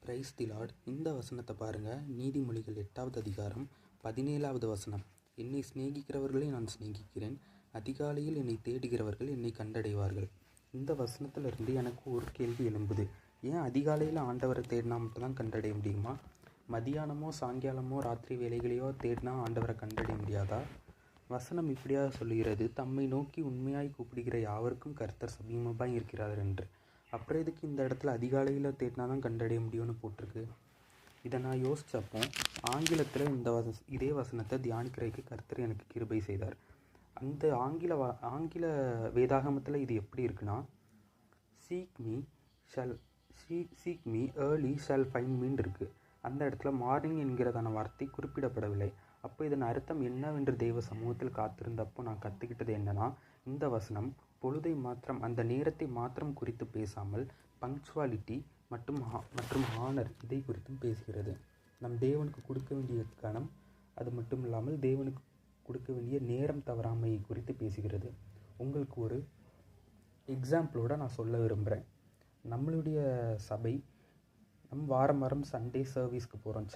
Praise the Lord. இந்த வசனத்தை பாருங்கள். நீதிமொழிகள் 8வது அதிகாரம் 17வது வசனம். என்னை சிநேகிக்கிறவர்களை நான் சிநேகிக்கிறேன், அதிகாலையில் என்னை தேடுகிறவர்கள் என்னை கண்டடைவார்கள். இந்த வசனத்திலிருந்து எனக்கு ஒரு கேள்வி எழும்புது. ஏன் அதிகாலையில் ஆண்டவரை தேடினா மட்டும்தான் கண்டடைய முடியுமா? மதியானமோ சாயங்காலமோ ராத்திரி வேலைகளையோ தேடினா ஆண்டவரை கண்டடைய முடியாதா? வசனம் இப்படியாக சொல்லுகிறது, தம்மை நோக்கி உண்மையாய் கூப்பிடுகிற யாவருக்கும் கர்த்தர் சமீபமாய் இருக்கிறார் என்று. அப்புறம் எதுக்கு இந்த இடத்துல அதிகாலையில் தேடினா தான் கண்டடைய முடியும்னு போட்டிருக்கு? இதை நான் யோசித்தப்போ ஆங்கிலத்தில் இதே வசனத்தை தியானிக்கிறதுக்கு கர்த்தர் எனக்கு கிருபை செய்தார். அந்த ஆங்கில வேதாகமத்தில் இது எப்படி இருக்குன்னா, seek me early shall find me இருக்குது. அந்த இடத்துல மார்னிங் என்கிறதான வார்த்தை குறிப்பிடப்படவில்லை. அப்போ இதன் அர்த்தம் என்னவென்று தெய்வ சமூகத்தில் காத்திருந்தப்போ நான் கற்றுக்கிட்டது என்னன்னா, இந்த வசனம் பொழுதை மாத்திரம், அந்த நேரத்தை மாத்திரம் குறித்து பேசாமல் பங்க்சுவாலிட்டி மற்றும் ஹானர் இதை குறித்தும் பேசுகிறது. நம் தேவனுக்கு கொடுக்க வேண்டிய கணம், அது மட்டும் இல்லாமல் தேவனுக்கு கொடுக்க வேண்டிய நேரம் தவறாமையை குறித்து பேசுகிறது. உங்களுக்கு ஒரு எக்ஸாம்பிளோடு நான் சொல்ல விரும்புகிறேன். நம்மளுடைய சபை வாரம் சண்டே சர்வீஸ்க்கு போகிறோம்.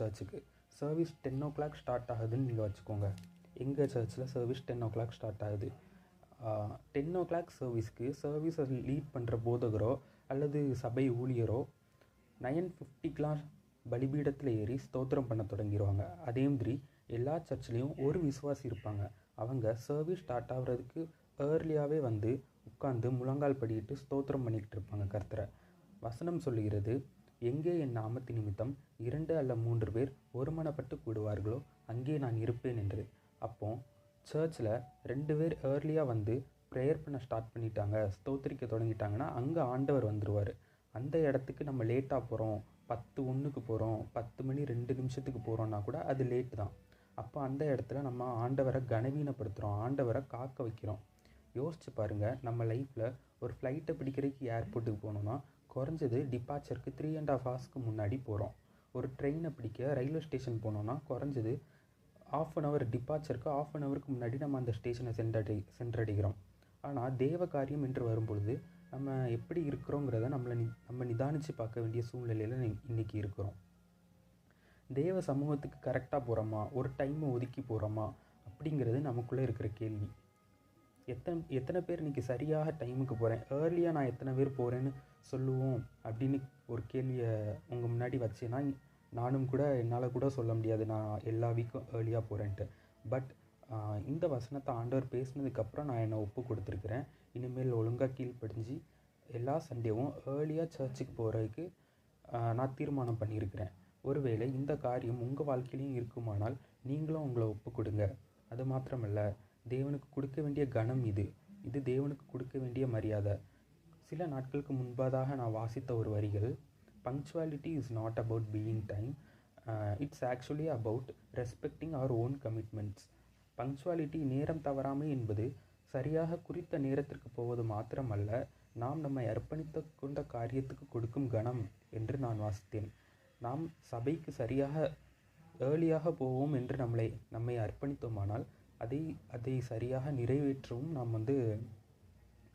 சர்வீஸ் 10 o'clock ஸ்டார்ட் ஆகுதுன்னு நீங்கள் வச்சுக்கோங்க. எங்கள் சர்ச்சில் சர்வீஸ் 10 o'clock ஸ்டார்ட் ஆகுது. 10 o'clock சர்வீஸை லீட் பண்ணுற போதகரோ அல்லது சபை ஊழியரோ 9:50 பலிபீடத்தில் ஏறி ஸ்தோத்திரம் பண்ண தொடங்கிடுவாங்க. அதே மாதிரி எல்லா சர்ச்லேயும் ஒரு விசுவாசி இருப்பாங்க. அவங்க சர்வீஸ் ஸ்டார்ட் ஆகிறதுக்கு ஏர்லியாகவே வந்து உட்காந்து முழங்கால் படிக்கிட்டு ஸ்தோத்திரம் பண்ணிக்கிட்டு இருப்பாங்க கர்த்தரை. வசனம் சொல்லுகிறது, எங்கே என் நாமத்து நிமித்தம் 2 அல்ல 3 பேர் ஒருமனப்பட்டு கூடுவார்களோ அங்கே நான் இருப்பேன் என்று. அப்போ சர்ச்சில் 2 பேர் ஏர்லியாக வந்து ப்ரேயர் பண்ண ஸ்டார்ட் பண்ணிட்டாங்க, ஸ்தோத்திரிக்க தொடங்கிட்டாங்கன்னா அங்கே ஆண்டவர் வந்துடுவார். அந்த இடத்துக்கு நம்ம லேட்டாக போகிறோம், 10:01 போகிறோம், 10 மணி 2 நிமிஷத்துக்கு போகிறோன்னா கூட அது லேட்டு தான். அப்போ அந்த இடத்துல நம்ம ஆண்டவரை கனவீனப்படுத்துகிறோம், ஆண்டவரை காக்க வைக்கிறோம். யோசிச்சு பாருங்கள், நம்ம லைஃப்பில் ஒரு ஃப்ளைட்டை பிடிக்கிறதுக்கு ஏர்போர்ட்டுக்கு போனோம்னா குறைஞ்சது டிபார்ச்சருக்கு 3.5 hours முன்னாடி போகிறோம். ஒரு ட்ரெயினை பிடிக்க ரயில்வே ஸ்டேஷன் போனோன்னா குறைஞ்சது 1/2 hour, டிபார்ச்சருக்கு 1/2 hour முன்னாடி நம்ம அந்த ஸ்டேஷனை சென்றடைகிறோம். ஆனால் தேவ காரியம் என்று வரும்பொழுது நம்ம எப்படி இருக்கிறோங்கிறத நம்ம நிதானித்து பார்க்க வேண்டிய சூழ்நிலையில் இன்றைக்கி இருக்கிறோம். தேவ சமூகத்துக்கு கரெக்டாக போகிறோமா, ஒரு டைமை ஒதுக்கி போகிறோமா அப்படிங்கிறது நமக்குள்ளே இருக்கிற கேள்வி. எத்தனை பேர் இன்றைக்கி சரியாக டைமுக்கு போகிறேன், ஏர்லியாக நான் எத்தனை பேர் போகிறேன்னு சொல்லுவோம் அப்படின்னு ஒரு கேள்வியை உங்கள் முன்னாடி வச்சேன்னா நானும் கூட என்னால் கூட சொல்ல முடியாது நான் எல்லா வீக்கும் ஏர்லியாக போகிறேன்ட்டு. பட் இந்த வசனத்தை ஆண்டவர் பேசினதுக்கப்புறம் நான் என்னை ஒப்பு கொடுத்துருக்குறேன். இனிமேல் ஒழுங்காக கீழ்ப்படிஞ்சு எல்லா சண்டேவும் ஏர்லியாக சர்ச்சுக்கு போகிறதுக்கு நான் தீர்மானம் பண்ணியிருக்கிறேன். ஒருவேளை இந்த காரியம் உங்கள் வாழ்க்கையிலையும் இருக்குமானால் நீங்களும் உங்களை ஒப்பு கொடுங்க. அது மாத்திரமல்ல, தேவனுக்கு கொடுக்க வேண்டிய கனம் இது தேவனுக்கு கொடுக்க வேண்டிய மரியாதை. சில நாட்களுக்கு முன்பதாக நான் வாசித்த ஒரு வரிகள், punctuality is not about being time, it's actually about respecting our own commitments. Punctuality, நேரம் தவறாமை என்பது சரியாக குறித்த நேரத்திற்கு போவது மாத்திரமல்ல, நாம் நம்மை அர்ப்பணித்து கொண்ட காரியத்துக்கு கொடுக்கும் கனம் என்று நான் வாசித்தேன். நாம் சபைக்கு சரியாக ஏர்லியாக போவோம் என்று நம்மை அர்ப்பணித்தோமானால் அதை சரியாக நிறைவேற்றவும் நாம்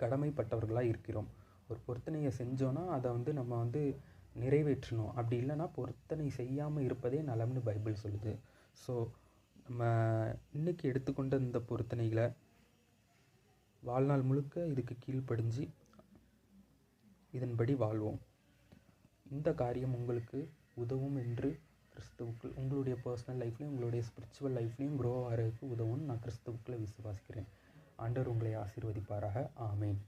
கடமைப்பட்டவர்களாக இருக்கிறோம். ஒரு பொருத்தனையை செஞ்சோன்னா அதை நம்ம நிறைவேற்றணும். அப்படி இல்லைன்னா பொருத்தனை செய்யாமல் இருப்பதே நலம்னு பைபிள் சொல்லுது. ஸோ நம்ம இன்றைக்கி எடுத்துக்கொண்ட இந்த பொருத்தனைகளை வாழ்நாள் முழுக்க இதுக்கு கீழ்ப்படிஞ்சு இதன்படி வாழ்வோம். இந்த காரியம் உங்களுக்கு உதவும் என்று கிறிஸ்துவுக்குள் உங்களுடைய பர்சனல் லைஃப்லையும் உங்களுடைய ஸ்பிரிச்சுவல் லைஃப்லையும் க்ரோ ஆகிறதுக்கு உதவும்னு நான் கிறிஸ்துவுக்குள்ளே விசுவாசிக்கிறேன். ஆண்டவர் உங்களை ஆசீர்வதிப்பாராக. ஆமேன்.